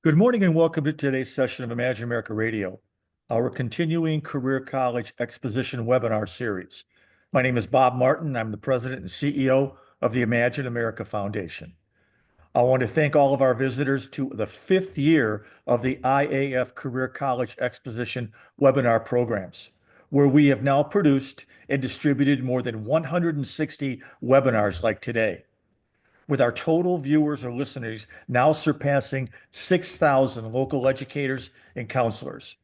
Good morning and welcome to today's session of Imagine America Radio, our continuing Career College Exposition webinar series. My name is Bob Martin. I'm the president and CEO of the Imagine America Foundation. I want to thank all of our visitors to the 5th year of the IAF Career College Exposition webinar programs, where we have now produced and distributed more than 160 webinars like today, with our total viewers or listeners now surpassing 6,000 local educators and counselors.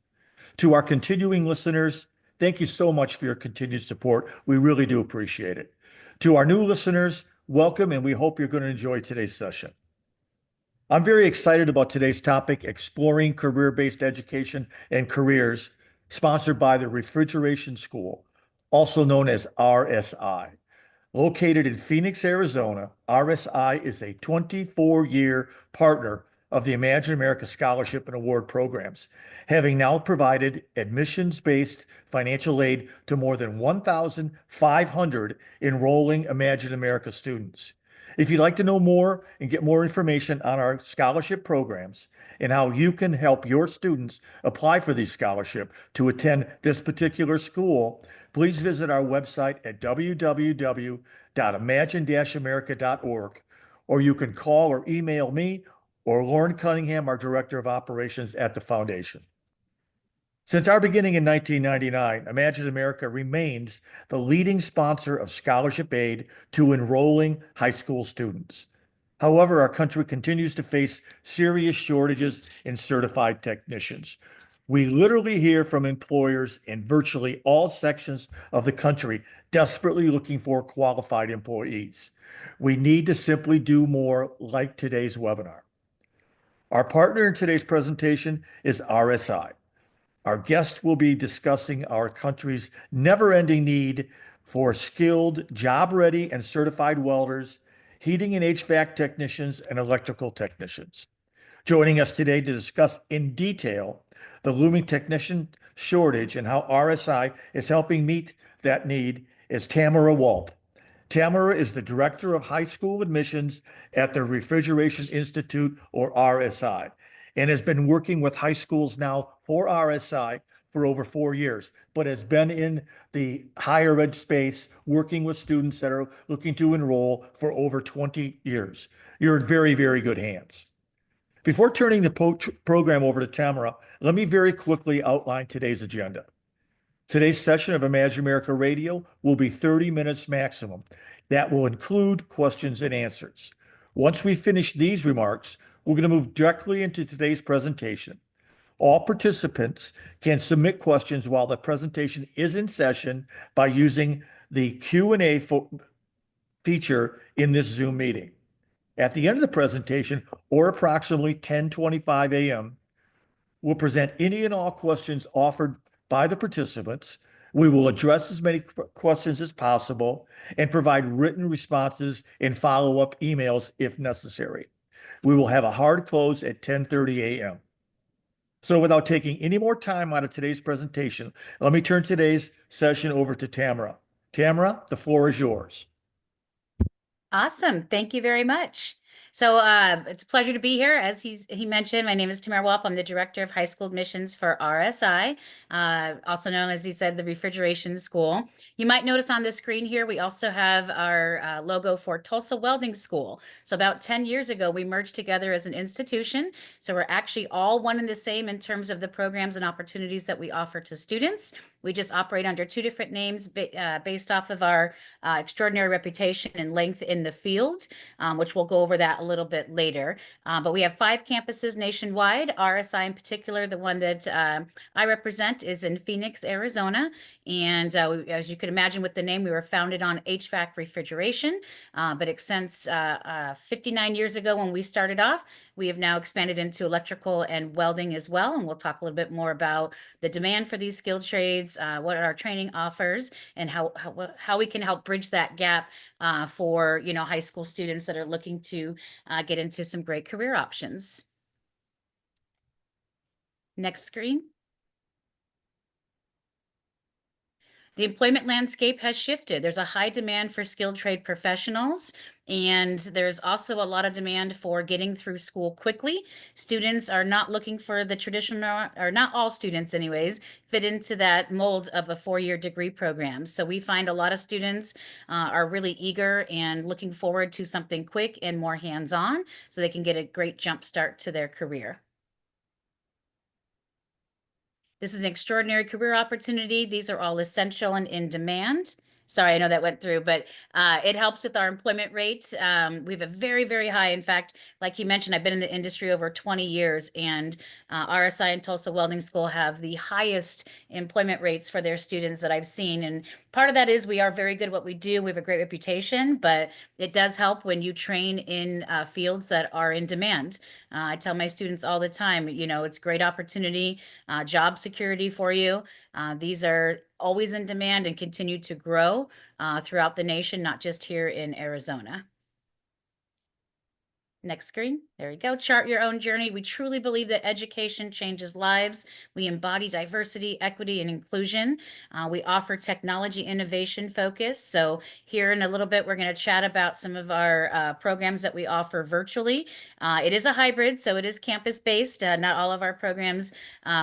To our continuing listeners, thank you so much for your continued support. We really do appreciate it. To our new listeners, welcome, and we hope you're going to enjoy today's session. I'm very excited about today's topic, exploring career-based education and careers, sponsored by the Refrigeration School, also known as RSI. Located in Phoenix, Arizona, RSI is a 24-year partner of the Imagine America Scholarship and Award programs, having now provided admissions-based financial aid to more than 1,500 enrolling Imagine America students. If you'd like to know more and get more information on our scholarship programs and how you can help your students apply for these scholarships to attend this particular school, please visit our website at www.imagine-america.org, or you can call or email me or Lauren Cunningham, our Director of Operations at the Foundation. Since our beginning in 1999, Imagine America remains the leading sponsor of scholarship aid to enrolling high school students. However, our country continues to face serious shortages in certified technicians. We literally hear from employers in virtually all sections of the country desperately looking for qualified employees. We need to simply do more like today's webinar. Our partner in today's presentation is RSI. Our guest will be discussing our country's never-ending need for skilled, job-ready, and certified welders, heating and HVAC technicians, and electrical technicians. Joining us today to discuss in detail the looming technician shortage and how RSI is helping meet that need is Tamara Walp. Tamara is the Director of High School Admissions at the Refrigeration Institute, or RSI, and has been working with high schools now for RSI for over 4 years, but has been in the higher ed space working with students that are looking to enroll for over 20 years. You're in very, very good hands. Before turning the program over to Tamara, let me very quickly outline today's agenda. Today's session of Imagine America Radio will be 30 minutes maximum. That will include questions and answers. Once we finish these remarks, we're going to move directly into today's presentation. All participants can submit questions while the presentation is in session by using the Q&A feature in this Zoom meeting. At the end of the presentation, or approximately 10:25 a.m., we'll present any and all questions offered by the participants. We will address as many questions as possible and provide written responses and follow-up emails if necessary. We will have a hard close at 10:30 a.m. So without taking any more time out of today's presentation, let me turn today's session over to Tamara. Tamara, the floor is yours. Awesome. Thank you very much. So it's a pleasure to be here. As he mentioned, my name is Tamara Walp. I'm the Director of High School Admissions for RSI, also known, as he said, the Refrigeration School. You might notice on the screen here, we also have our logo for Tulsa Welding School. So about 10 years ago, we merged together as an institution. So we're actually all one and the same in terms of the programs and opportunities that we offer to students. We just operate under two different names based off of our extraordinary reputation and length in the field, which we'll go over that a little bit later. But we have 5 campuses nationwide. RSI in particular, the one that I represent, is in Phoenix, Arizona. And as you can imagine with the name, we were founded on HVAC refrigeration. But since 59 years ago when we started off, we have now expanded into electrical and welding as well. And we'll talk a little bit more about the demand for these skilled trades, what our training offers, and how we can help bridge that gap for high school students that are looking to get into some great career options. Next screen. The employment landscape has shifted. There's a high demand for skilled trade professionals, and there's also a lot of demand for getting through school quickly. Students are not looking for the traditional, or not all students anyways, fit into that mold of a 4-year degree program. So we find a lot of students are really eager and looking forward to something quick and more hands-on so they can get a great jump start to their career. This is an extraordinary career opportunity. These are all essential and in demand. Sorry, I know that went through, but it helps with our employment rate. We have a very, very high. In fact, like he mentioned, I've been in the industry over 20 years, and RSI and Tulsa Welding School have the highest employment rates for their students that I've seen. And part of that is we are very good at what we do. We have a great reputation, but it does help when you train in fields that are in demand. I tell my students all the time, you know, it's a great opportunity, job security for you. These are always in demand and continue to grow throughout the nation, not just here in Arizona. Next screen. There you go. Chart your own journey. We truly believe that education changes lives. We embody diversity, equity, and inclusion. We offer technology innovation focus. So here in a little bit, we're going to chat about some of our programs that we offer virtually. It is a hybrid, so it is campus-based. Not all of our programs.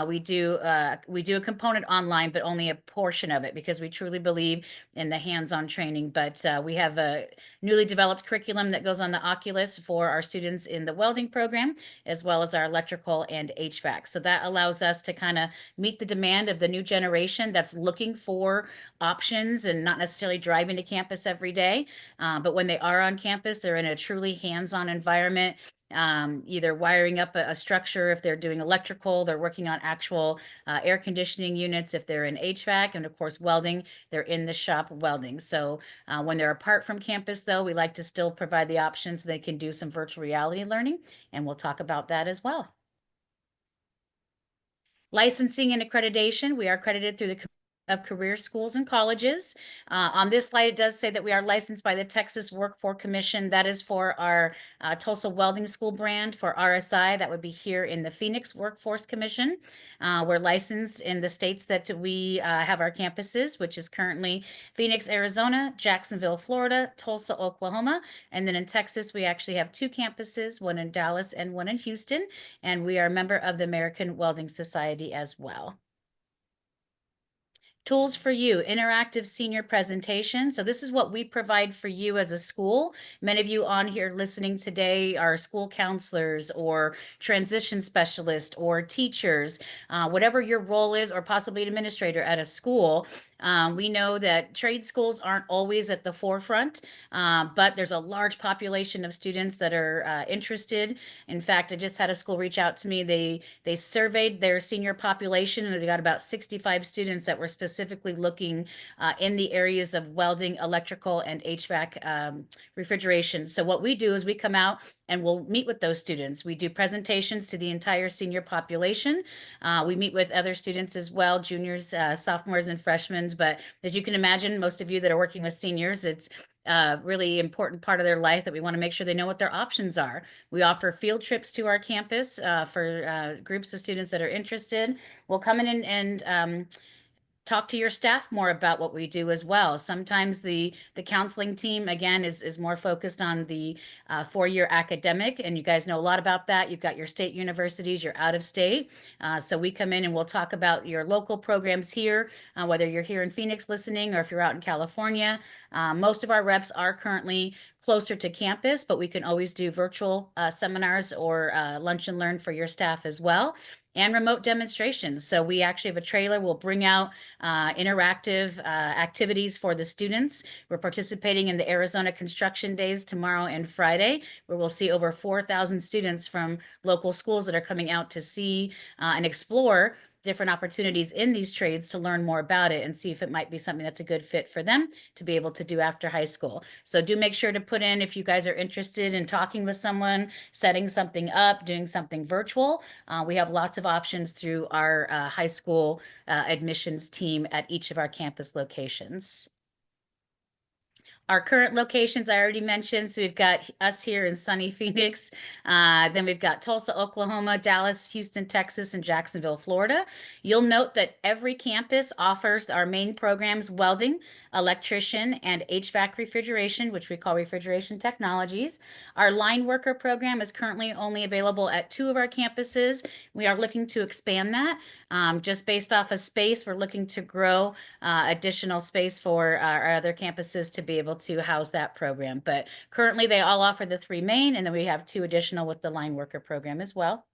We do a component online, but only a portion of it because we truly believe in the hands-on training. But we have a newly developed curriculum that goes on the Oculus for our students in the welding program, as well as our electrical and HVAC. So that allows us to kind of meet the demand of the new generation that's looking for options and not necessarily driving to campus every day. But when they are on campus, they're in a truly hands-on environment. Either wiring up a structure if they're doing electrical, they're working on actual air conditioning units if they're in HVAC, and of course welding, they're in the shop welding. So when they're apart from campus though, we like to still provide the options so they can do some virtual reality learning, and we'll talk about that as well. Licensing and accreditation, we are accredited through the of career schools and colleges. On this slide, it does say that we are licensed by the Texas Workforce Commission. That is for our Tulsa Welding School brand. For RSI, that would be here in the Phoenix Workforce Commission. We're licensed in the states that we have our campuses, which is currently Phoenix, Arizona, Jacksonville, Florida, Tulsa, Oklahoma. And then in Texas, we actually have 2 campuses, one in Dallas and one in Houston. And we are a member of the American Welding Society as well. Tools for you, interactive senior presentation. So this is what we provide for you as a school. Many of you on here listening today are school counselors or transition specialists or teachers, whatever your role is, or possibly an administrator at a school. We know that trade schools aren't always at the forefront, but there's a large population of students that are interested. In fact, I just had a school reach out to me. They surveyed their senior population, and they got about 65 students that were specifically looking in the areas of welding, electrical, and HVAC refrigeration. So what we do is we come out and we'll meet with those students. We do presentations to the entire senior population. We meet with other students as well, juniors, sophomores, and freshmen. But as you can imagine, most of you that are working with seniors, it's a really important part of their life that we want to make sure they know what their options are. We offer field trips to our campus for groups of students that are interested. We'll come in and talk to your staff more about what we do as well. Sometimes the counseling team, again, is more focused on the 4-year academic, and you guys know a lot about that. You've got your state universities, you're out of state. So we come in and we'll talk about your local programs here, whether you're here in Phoenix listening or if you're out in California. Most of our reps are currently closer to campus, but we can always do virtual seminars or lunch and learn for your staff as well, and remote demonstrations. So we actually have a trailer. We'll bring out interactive activities for the students. We're participating in the Arizona Construction Days tomorrow and Friday, where we'll see over 4,000 students from local schools that are coming out to see and explore different opportunities in these trades to learn more about it and see if it might be something that's a good fit for them to be able to do after high school. So do make sure to put in, if you guys are interested in talking with someone, setting something up, doing something virtual. We have lots of options through our high school admissions team at each of our campus locations. Our current locations I already mentioned. So we've got us here in sunny Phoenix. Then we've got Tulsa, Oklahoma, Dallas, Houston, Texas, and Jacksonville, Florida. You'll note that every campus offers our main programs: welding, electrician, and HVAC refrigeration, which we call refrigeration technologies. Our line worker program is currently only available at 2 of our campuses. We are looking to expand that. Just based off of space, we're looking to grow additional space for our other campuses to be able to house that program. But currently they all offer the 3 main, and then we have 2 additional with the line worker program as well.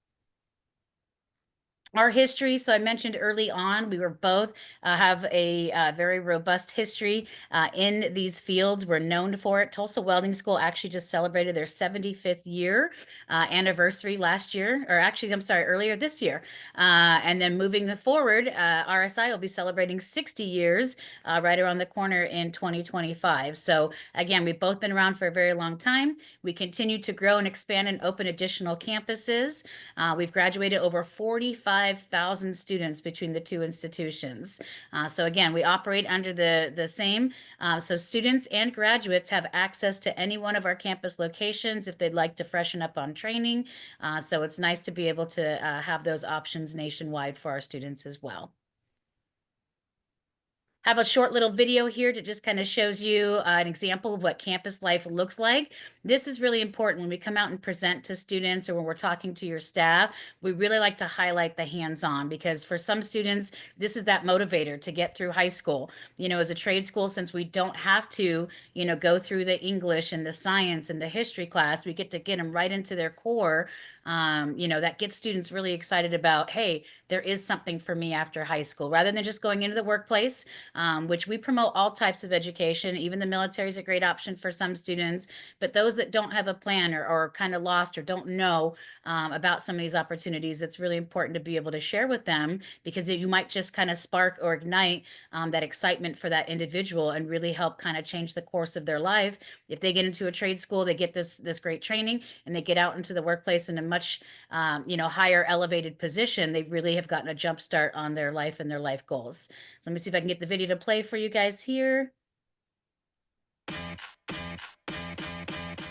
Our history, so I mentioned early on, we were both have a very robust history in these fields. We're known for it. Tulsa Welding School actually just celebrated their 75th year anniversary last year, or actually, I'm sorry, earlier this year. And then moving forward, RSI will be celebrating 60 years right around the corner in 2025. So again, we've both been around for a very long time. We continue to grow and expand and open additional campuses. We've graduated over 45,000 students between the 2 institutions. So again, we operate under the same. So students and graduates have access to any one of our campus locations if they'd like to freshen up on training. So it's nice to be able to have those options nationwide for our students as well. Have a short little video here that just kind of shows you an example of what campus life looks like. This is really important when we come out and present to students or when we're talking to your staff. We really like to highlight the hands-on, because for some students, this is that motivator to get through high school. You know, as a trade school, since we don't have to, you know, go through the English and the science and the history class, we get to get them right into their core. You know, that gets students really excited about, hey, there is something for me after high school, rather than just going into the workplace. Which we promote all types of education. Even the military is a great option for some students, but those that don't have a plan or kind of lost or don't know about some of these opportunities, it's really important to be able to share with them, because you might just kind of spark or ignite that excitement for that individual and really help kind of change the course of their life. If they get into a trade school, they get this great training, and they get out into the workplace in a much you know, higher elevated position, they really have gotten a jump start on their life and their life goals. So let me see if I can get the video to play for you guys here.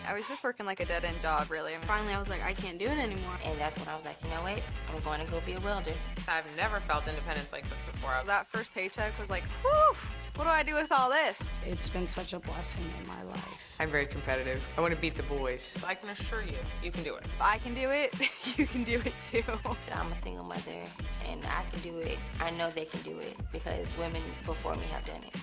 I was just working like a dead-end job, really. Finally, I was like, I can't do it anymore. And that's when I was like, you know what? I'm going to go be a welder. I've never felt independence like this before. That first paycheck was like, whew, what do I do with all this? It's been such a blessing in my life. I'm very competitive. I want to beat the boys. I can assure you, you can do it. If I can do it, you can do it too. I'm a single mother, and I can do it. I know they can do it because women before me have done it.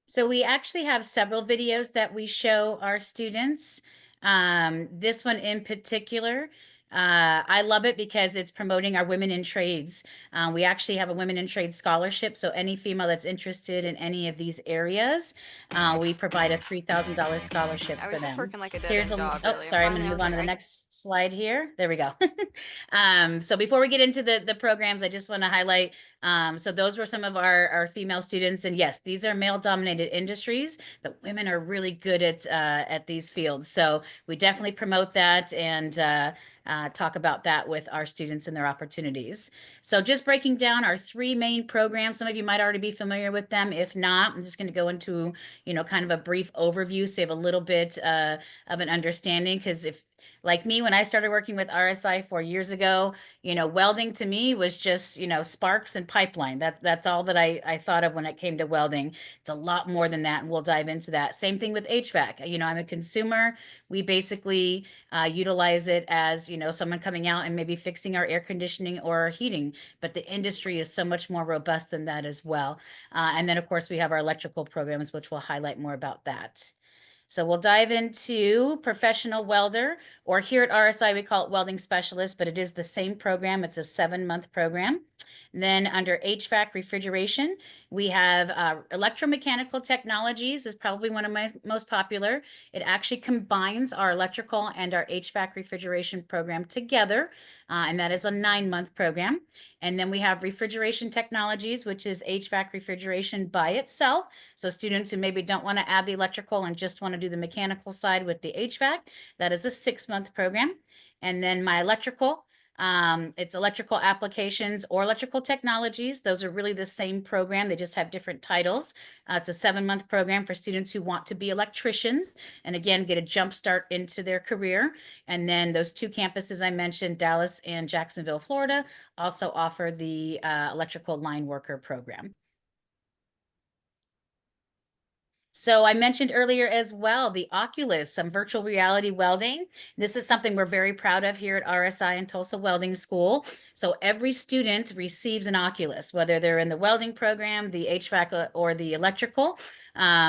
So we actually have several videos that we show our students. This one in particular, I love it because it's promoting our women in trades. We actually have a women in trades scholarship. So any female that's interested in any of these areas, we provide a $3,000 scholarship for them. I was just working like a Here's dead-end job, oh, really. sorry, I'm going to move on to the next slide here. There we go. So before we get into the programs, I just want to highlight, so those were some of our female students. And yes, these are male-dominated industries, but women are really good at these fields. So we definitely promote that and talk about that with our students and their opportunities. So just breaking down our 3 main programs. Some of you might already be familiar with them. If not, I'm just going to go into, you know, kind of a brief overview so you have a little bit of an understanding, because if, like me, when I started working with RSI 4 years ago, you know, welding to me was just, you know, sparks and pipeline. That's all that I thought of when it came to welding. It's a lot more than that, and we'll dive into that. Same thing with HVAC. You know, I'm a consumer. We basically utilize it as, you know, someone coming out and maybe fixing our air conditioning or our heating, but the industry is so much more robust than that as well. And then, of course, we have our electrical programs, which will highlight more about that. So we'll dive into professional welder, or here at RSI, we call it welding specialist, but it is the same program. It's a 7-month program. And then under HVAC refrigeration, we have electromechanical technologies is probably one of my most popular. It actually combines our electrical and our HVAC refrigeration program together, and that is a 9-month program. And then we have refrigeration technologies, which is HVAC refrigeration by itself. So students who maybe don't want to add the electrical and just want to do the mechanical side with the HVAC, that is a 6-month program. And then my electrical It's electrical applications or electrical technologies. Those are really the same program. They just have different titles. It's a 7-month program for students who want to be electricians and again, get a jump start into their career. And then those 2 campuses I mentioned, Dallas and Jacksonville, Florida, also offer the electrical line worker program. So I mentioned earlier as well, the Oculus, some virtual reality welding. This is something we're very proud of here at RSI and Tulsa Welding School. So every student receives an Oculus, whether they're in the welding program, the HVAC, or the electrical.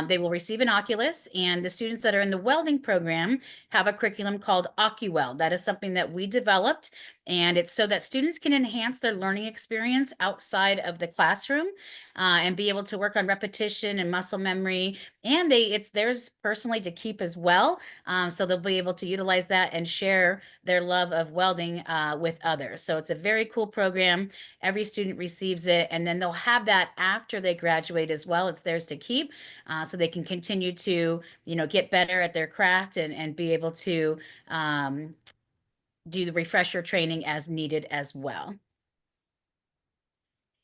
They will receive an Oculus, and the students that are in the welding program have a curriculum called OcuWeld. That is something that we developed, and it's so that students can enhance their learning experience outside of the classroom and be able to work on repetition and muscle memory. And it's theirs personally to keep as well. So they'll be able to utilize that and share their love of welding with others. So it's a very cool program. Every student receives it, and then they'll have that after they graduate as well. It's theirs to keep. So they can continue to, get better at their craft and be able to do the refresher training as needed as well.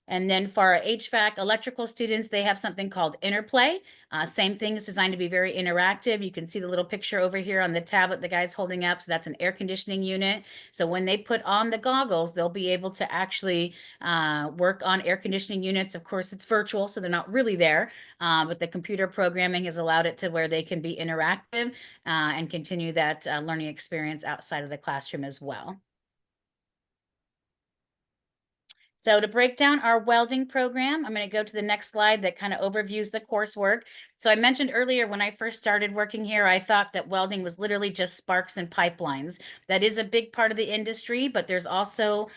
And then for our HVAC electrical students, they have something called Interplay. Same thing, is designed to be very interactive. You can see the little picture over here on the tablet the guy's holding up. So that's an air conditioning unit. So when they put on the goggles, they'll be able to actually work on air conditioning units. Of course, it's virtual, so they're not really there. But the computer programming has allowed it to where they can be interactive and continue that learning experience outside of the classroom as well. So to break down our welding program, I'm going to go to the next slide that kind of overviews the coursework. So I mentioned earlier when I first started working here, I thought that welding was literally just sparks and pipelines. That is a big part of the industry, but there's also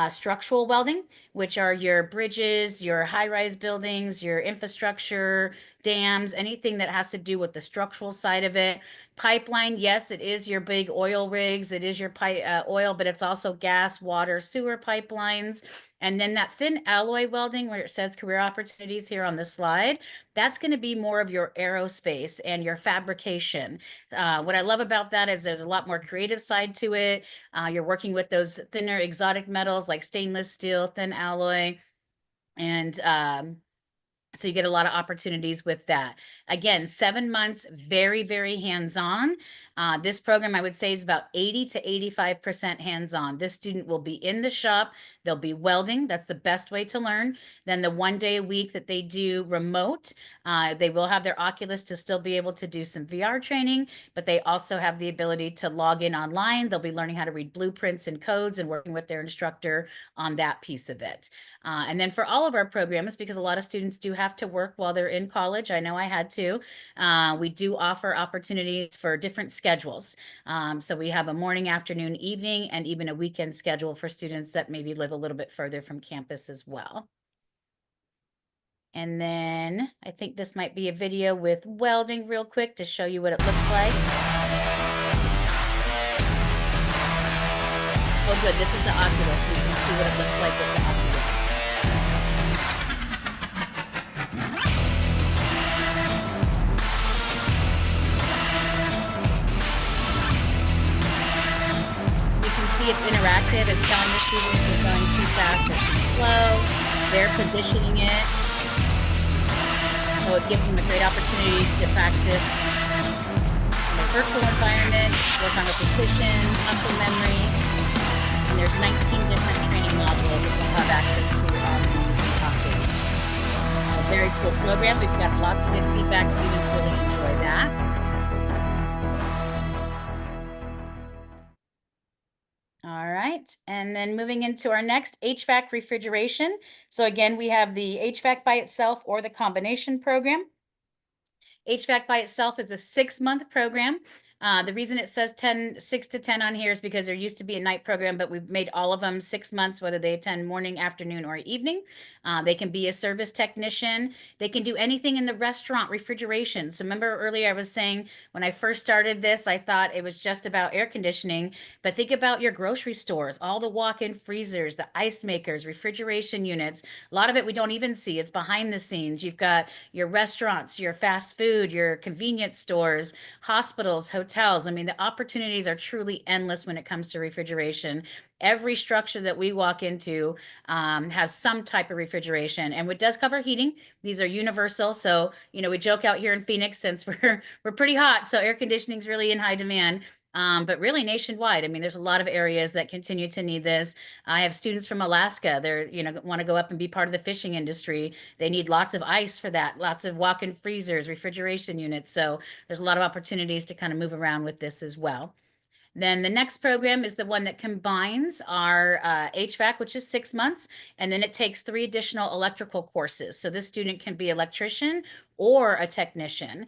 structural welding, which are your bridges, your high-rise buildings, your infrastructure, dams, anything that has to do with the structural side of it. Pipeline, yes, it is your big oil rigs. It is your oil, but it's also gas, water, sewer pipelines. And then that thin alloy welding, where it says career opportunities here on the slide, that's going to be more of your aerospace and your fabrication. What I love about that is there's a lot more creative side to it. You're working with those thinner exotic metals like stainless steel, thin alloy, and so you get a lot of opportunities with that. Again, 7 months, very, very hands-on. This program, I would say, is about 80 to 85% hands-on. This student will be in the shop. They'll be welding. That's the best way to learn. Then the 1 day a week that they do remote, they will have their Oculus to still be able to do some VR training, but they also have the ability to log in online. They'll be learning how to read blueprints and codes and working with their instructor on that piece of it. And then for all of our programs, because a lot of students do have to work while they're in college, I know I had to, we do offer opportunities for different schedules. So we have a morning, afternoon, evening, and even a weekend schedule for students that maybe live a little bit further from campus as well. And then I think this might be a video with welding real quick to show you what it looks like. Oh good, this is the Oculus, so you can see what it looks like with the Oculus. It's interactive. It's telling the students if they're going too fast or too slow. They're positioning it. So it gives them a great opportunity to practice in a virtual environment, work on repetition, muscle memory. And there's 19 different training modules that we'll have access to on these topics. A very cool program. We've got lots of good feedback. Students really enjoy that. All right, and then moving into our next HVAC refrigeration. So again, we have the HVAC by itself or the combination program. HVAC by itself is a 6-month program. The reason it says 6 to 10 on here is because there used to be a night program, but we've made all of them 6 months, whether they attend morning, afternoon, or evening. They can be a service technician. They can do anything in the restaurant, refrigeration. So remember earlier I was saying when I first started this, I thought it was just about air conditioning, but think about your grocery stores, all the walk-in freezers, the ice makers, refrigeration units. A lot of it we don't even see. It's behind the scenes. You've got your restaurants, your fast food, your convenience stores, hospitals, hotels, hotels. I mean, the opportunities are truly endless when it comes to refrigeration. Every structure that we walk into has some type of refrigeration, and it does cover heating. These are universal. So, we joke out here in Phoenix, since we're pretty hot, so air conditioning is really in high demand. But really nationwide, I mean, there's a lot of areas that continue to need this. I have students from Alaska. They're, want to go up and be part of the fishing industry. They need lots of ice for that, lots of walk-in freezers, refrigeration units. So there's a lot of opportunities to kind of move around with this as well. Then the next program is the one that combines our HVAC, which is 6 months, and then it takes 3 additional electrical courses. So this student can be electrician or a technician.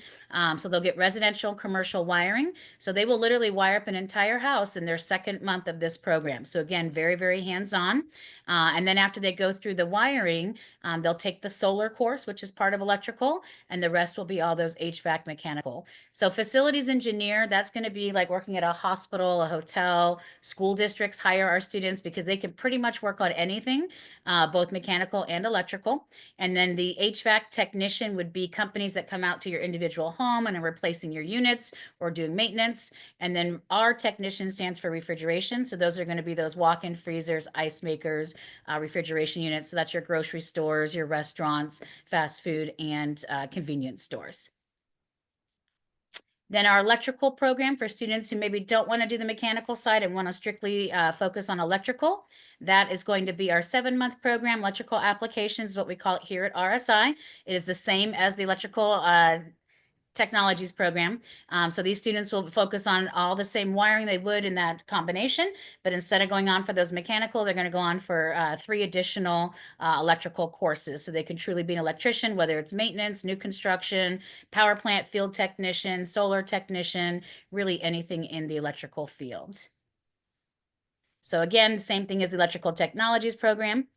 So they'll get residential and commercial wiring. So they will literally wire up an entire house in their 2nd month of this program. So again, very, very hands-on. And then after they go through the wiring, they'll take the solar course, which is part of electrical, and the rest will be all those HVAC mechanical. So facilities engineer, that's going to be like working at a hospital, a hotel. School districts hire our students because they can pretty much work on anything, both mechanical and electrical. And then the HVAC technician would be companies that come out to your individual home and are replacing your units or doing maintenance. And then our technician stands for refrigeration. So those are going to be those walk-in freezers, ice makers, refrigeration units. So that's your grocery stores, your restaurants, fast food, and convenience stores. Then our electrical program for students who maybe don't want to do the mechanical side and want to strictly focus on electrical. That is going to be our 7-month program, electrical applications, what we call it here at RSI. It is the same as the electrical technologies program. So these students will focus on all the same wiring they would in that combination, but instead of going on for those mechanical, they're going to go on for 3 additional electrical courses. So they can truly be an electrician, whether it's maintenance, new construction, power plant, field technician, solar technician, really anything in the electrical field. So again, same thing as the electrical technologies program.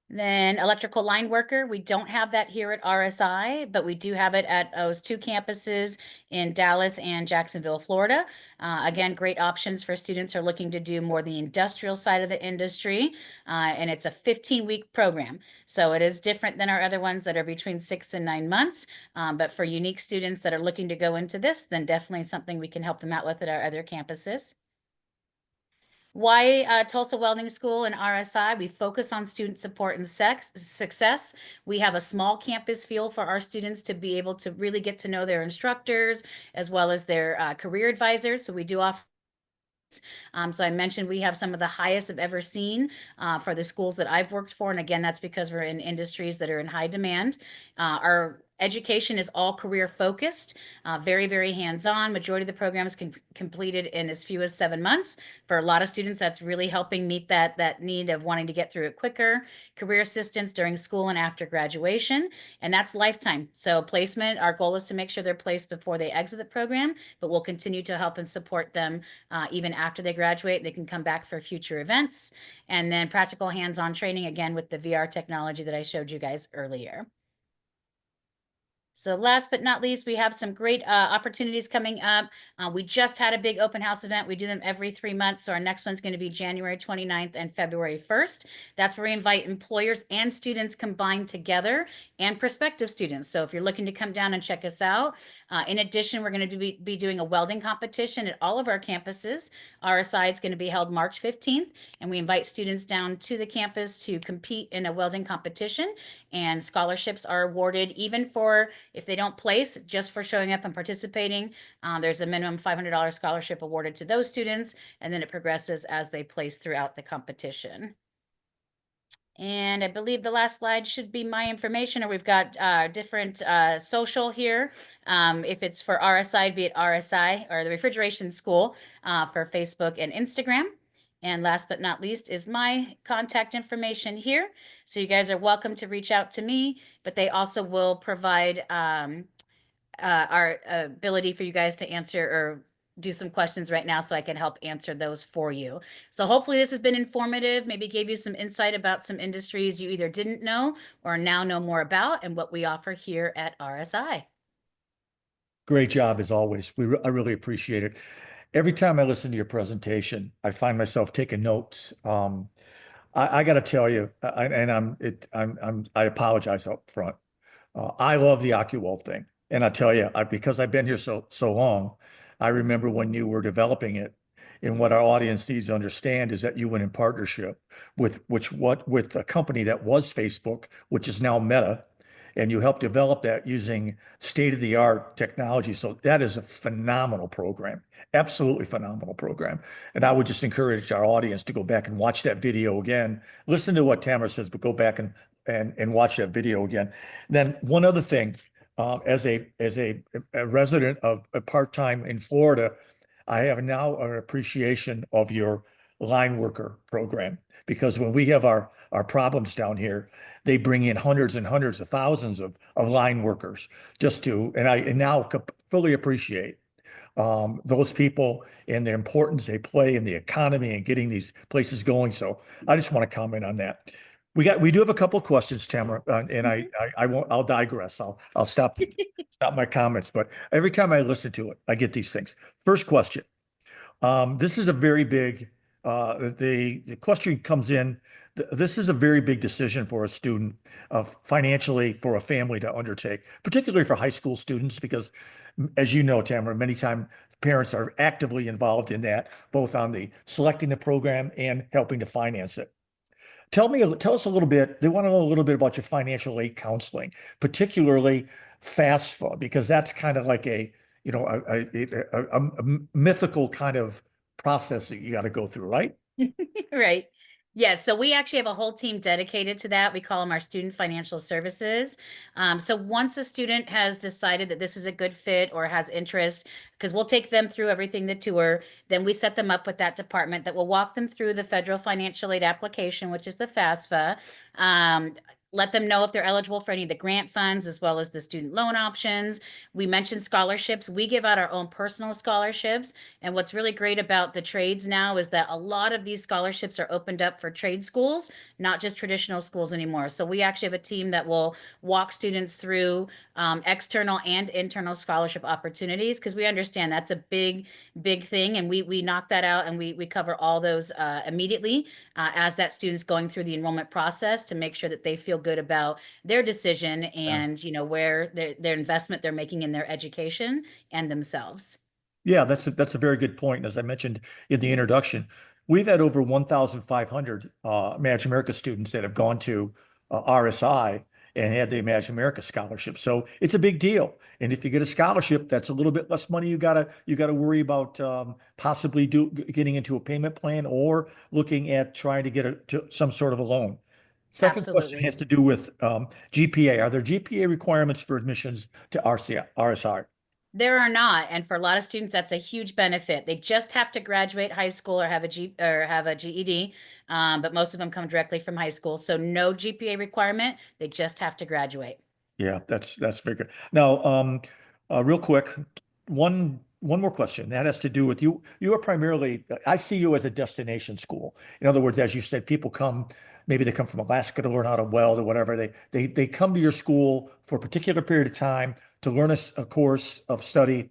Then electrical line worker, we don't have that here at RSI, but we do have it at those 2 campuses in Dallas and Jacksonville, Florida. Again, great options for students who are looking to do more the industrial side of the industry. And it's a 15-week program. So it is different than our other ones that are between 6 and 9 months. But for unique students that are looking to go into this, then definitely something we can help them out with at our other campuses. Why Tulsa Welding School and RSI? We focus on student support and success. We have a small campus feel for our students to be able to really get to know their instructors as well as their career advisors. So we do offer. So I mentioned we have some of the highest I've ever seen for the schools that I've worked for. And again, that's because we're in industries that are in high demand. Our education is all career focused, very, very hands-on. Majority of the programs can completed in as few as 7 months. For a lot of students, that's really helping meet that need of wanting to get through it quicker. Career assistance during school and after graduation, and that's lifetime. So placement, our goal is to make sure they're placed before they exit the program, but we'll continue to help and support them even after they graduate. They can come back for future events. And then practical hands-on training, again, with the VR technology that I showed you guys earlier. So last but not least, we have some great opportunities coming up. We just had a big open house event. We do them every 3 months. So our next one's going to be January 29th and February 1st. That's where we invite employers and students combined together and prospective students. So if you're looking to come down and check us out, in addition, we're going to be doing a welding competition at all of our campuses. RSI is going to be held March 15th, and we invite students down to the campus to compete in a welding competition, and scholarships are awarded even for if they don't place, just for showing up and participating. There's a minimum $500 scholarship awarded to those students, and then it progresses as they place throughout the competition. And I believe the last slide should be my information, or we've got different social here. If it's for RSI, be it RSI or the Refrigeration School for Facebook and Instagram. And last but not least is my contact information here. So you guys are welcome to reach out to me, but they also will provide our ability for you guys to answer or do some questions right now so I can help answer those for you. So hopefully this has been informative, maybe gave you some insight about some industries you either didn't know or now know more about and what we offer here at RSI. Great job as always. I really appreciate it. Every time I listen to your presentation, I find myself taking notes. I got to tell you, I apologize up front. I love the AccuWeld thing. And I tell you, because I've been here so long, I remember when you were developing it. And what our audience needs to understand is that you went in partnership with a company that was Facebook, which is now Meta, and you helped develop that using state-of-the-art technology. So that is a phenomenal program, absolutely phenomenal program. And I would just encourage our audience to go back and watch that video again. Listen to what Tamara says, but go back and watch that video again. Then one other thing, as a resident of a part-time in Florida, I have now an appreciation of your line worker program, because when we have our problems down here, they bring in hundreds and hundreds of thousands of line workers and I now fully appreciate those people and the importance they play in the economy and getting these places going. So I just want to comment on that. We do have a couple of questions, Tamara, and I'll digress. I'll stop my comments, but every time I listen to it, I get these things. First question. This is a very big, the question comes in. This is a very big decision for a student, financially, for a family to undertake, particularly for high school students, because as you know, Tamara, many times parents are actively involved in that, both on the selecting the program and helping to finance it. Tell us a little bit. They want to know a little bit about your financial aid counseling, particularly FAFSA, because that's kind of like a mythical kind of process that you got to go through, right? Right. Yes. So we actually have a whole team dedicated to that. We call them our student financial services. So once a student has decided that this is a good fit or has interest, because we'll take them through everything, the tour, then we set them up with that department that will walk them through the federal financial aid application, which is the FAFSA. Let them know if they're eligible for any of the grant funds as well as the student loan options. We mentioned scholarships. We give out our own personal scholarships. And what's really great about the trades now is that a lot of these scholarships are opened up for trade schools, not just traditional schools anymore. So we actually have a team that will walk students through external and internal scholarship opportunities, because we understand that's a big thing. And we knock that out, and we cover all those immediately as that student's going through the enrollment process, to make sure that they feel good about their decision and where their investment they're making in their education and themselves. Yeah, that's a very good point. And as I mentioned in the introduction, we've had over 1,500 Imagine America students that have gone to RSI and had the Imagine America scholarship. So it's a big deal. And if you get a scholarship, that's a little bit less money you gotta worry about possibly getting into a payment plan or looking at trying to get some sort of a loan. Second question Absolutely. has to do with GPA. Are there GPA requirements for admissions to RSI? There are not, and for a lot of students, that's a huge benefit. They just have to graduate high school or have a GED, but most of them come directly from high school. So no GPA requirement. They just have to graduate. Yeah, that's very good. Now, real quick, one more question that has to do with you. You are primarily, I see you as a destination school. In other words, as you said, people come, maybe they come from Alaska to learn how to weld or whatever. They come to your school for a particular period of time to learn a course of study,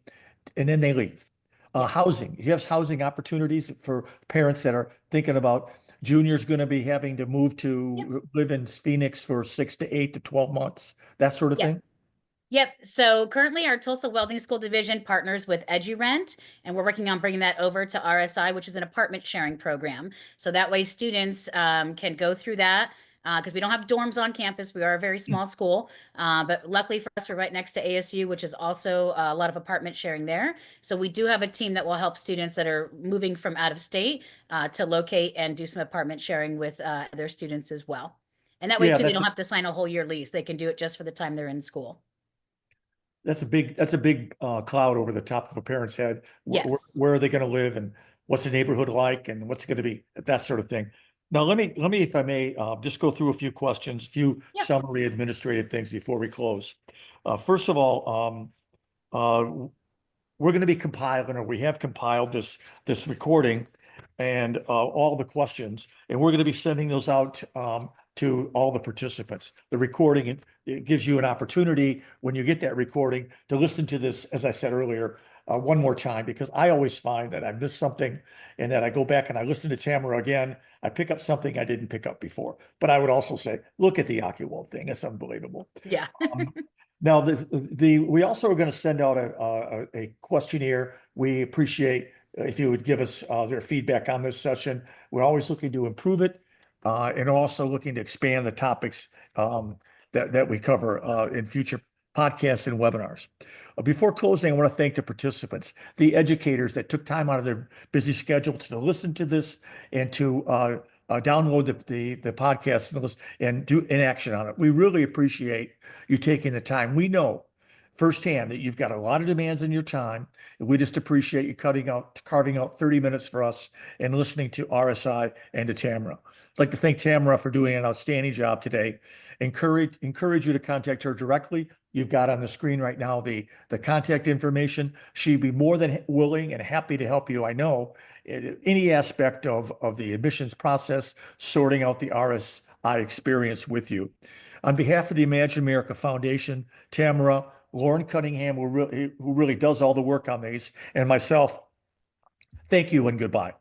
and then they leave. Yes. Housing, you have housing opportunities for parents that are thinking about junior's going to be having to move to live in Phoenix for 6 to 8 to 12 months, that sort of thing. Yep. So currently our Tulsa Welding School division partners with EduRent, and we're working on bringing that over to RSI, which is an apartment sharing program. So that way students can go through that, because we don't have dorms on campus. We are a very small school, but luckily for us, we're right next to ASU, which is also a lot of apartment sharing there. So we do have a team that will help students that are moving from out of state to locate and do some apartment sharing with their students as well. And that way too, they don't have to sign a whole year lease. They can do it just for the time they're in school. That's a big cloud over the top of a parent's head. Yes. Where are they going to live, and what's the neighborhood like, and what's going to be, that sort of thing. Now, let me, if I may, just go through a few questions, summary administrative things before we close. First of all, we're going to be compiling, or we have compiled this recording and all the questions, and we're going to be sending those out to all the participants. The recording, it gives you an opportunity when you get that recording to listen to this, as I said earlier, one more time, because I always find that I missed something, and that I go back and I listen to Tamara again, I pick up something I didn't pick up before. But I would also say, look at the AccuWeld thing. It's unbelievable. Yeah. Now, we also are going to send out a questionnaire. We appreciate if you would give us their feedback on this session. We're always looking to improve it, and also looking to expand the topics that we cover in future podcasts and webinars. Before closing, I want to thank the participants, the educators that took time out of their busy schedule to listen to this and to download the podcast and do in action on it. We really appreciate you taking the time. We know firsthand that you've got a lot of demands in your time. And we just appreciate you carving out 30 minutes for us and listening to RSI and to Tamara. I'd like to thank Tamara for doing an outstanding job today. Encourage you to contact her directly. You've got on the screen right now the contact information. She'd be more than willing and happy to help you, I know, in any aspect of the admissions process, sorting out the RSI experience with you. On behalf of the Imagine America Foundation, Tamara, Lauren Cunningham, who really does all the work on these, and myself, thank you and goodbye.